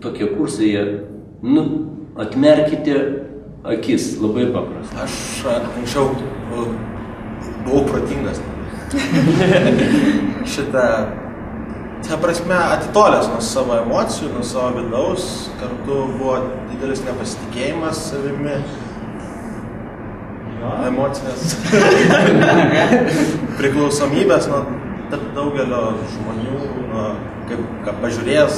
Tokie kursai, atmerkite akis, labai paprasta. Aš anksčiau buvau protingas. Ta prasme, atitolęs nuo savo emocijų, nuo savo vidaus, kartu buvo didelis nepasitikėjimas savimi, emocinės priklausomybės nuo daugelio žmonių, nuo ką pažiūrės,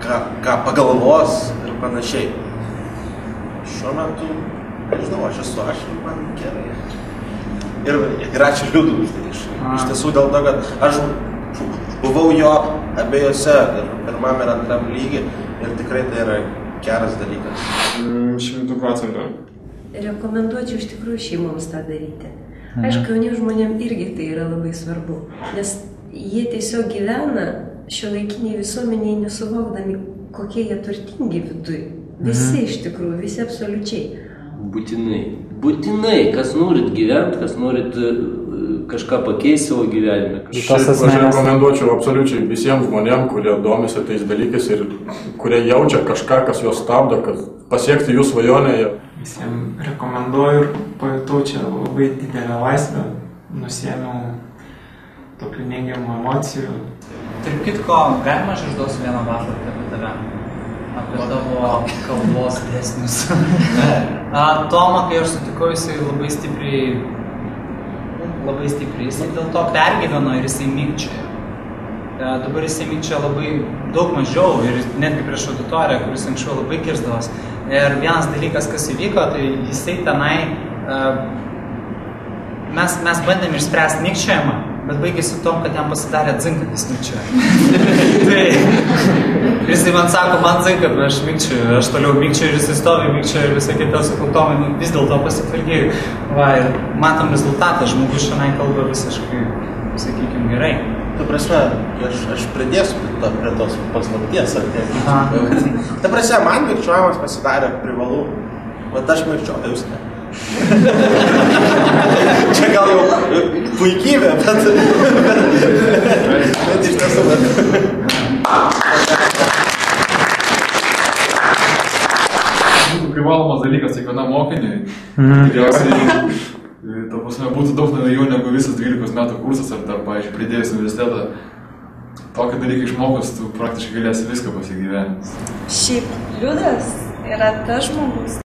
ką pagalvos ir panašiai. Šiuo metu, nežinau, aš esu aš ir man gerai. Ir ačiū Liudui už tai. Iš tiesų dėl to, kad aš buvau jo abiejose, ir pirmam ir antram lygi, ir tikrai tai yra geras dalykas. 100%. Rekomenduočiau iš tikrųjų šeimoms tą daryti. Aišku, jauniems žmonėms irgi tai yra labai svarbu, nes jie tiesiog gyvena šiuolaikiniai visuomeniai nesuvokdami, kokie jie turtingi viduj. Visi iš tikrųjų, visi absoliučiai. Būtinai, kas norit gyventi, kas norit kažką pakeisti savo gyvenime. Aš rekomenduočiau absoliučiai visiems žmonėms, kurie domisi tais dalykais ir kurie jaučia kažką, kas juos stabdo, kad pasiekti jų svajonę. Visiems rekomenduoju ir pajutau čia labai didelę laisvę, nusiėmiau tokių neigiamų emocijų. Tarp kitko, galima aš išduosiu vieną paslaptį apie tave? Apie tavo kalbos dėsnius. Tomą, kai aš sutikau, jisai labai stipriai, jisai dėl to pergyveno ir jisai mykčiojo. Dabar jisai mykčiojo labai daug mažiau ir netgi prieš auditoriją, kuris anksčiau labai kirsdavos. Ir vienas dalykas, kas įvyko, tai jisai tenai, mes bandėm išspręsti mykčiojimą, bet baigėsi tom, kad jam pasidarė dzin, kad jis mykčioja. Tai jisai man sako, man dzin, kad aš mykčioju, aš toliau mykčioju ir jisai stovi mykčioju ir visą kitą sakau, Tomai, vis dėlto pasitvarkėjau. Va, ir matom rezultatą, žmogus šiandien kalba visiškai, sakykime, gerai. Ta prasme, aš pridėsiu prie tos paslapties. Ta prasme, man mykčiojimas pasidarė privalu, bet aš mykčioju, jūs ne. Čia gal jau puikybė, bet iš tiesų. Būtų privalomas dalykas kiekvienam mokiniui. Tikriausiai, ta prasme, būtų daug naujų negu visas 12 metų kursas ar dar, pavyzdžiui, pridėjus universitetą. Tokį dalyką išmokus, tu praktiškai galėsi viską pasigyventi. Šiaip Liudas yra tas žmogus,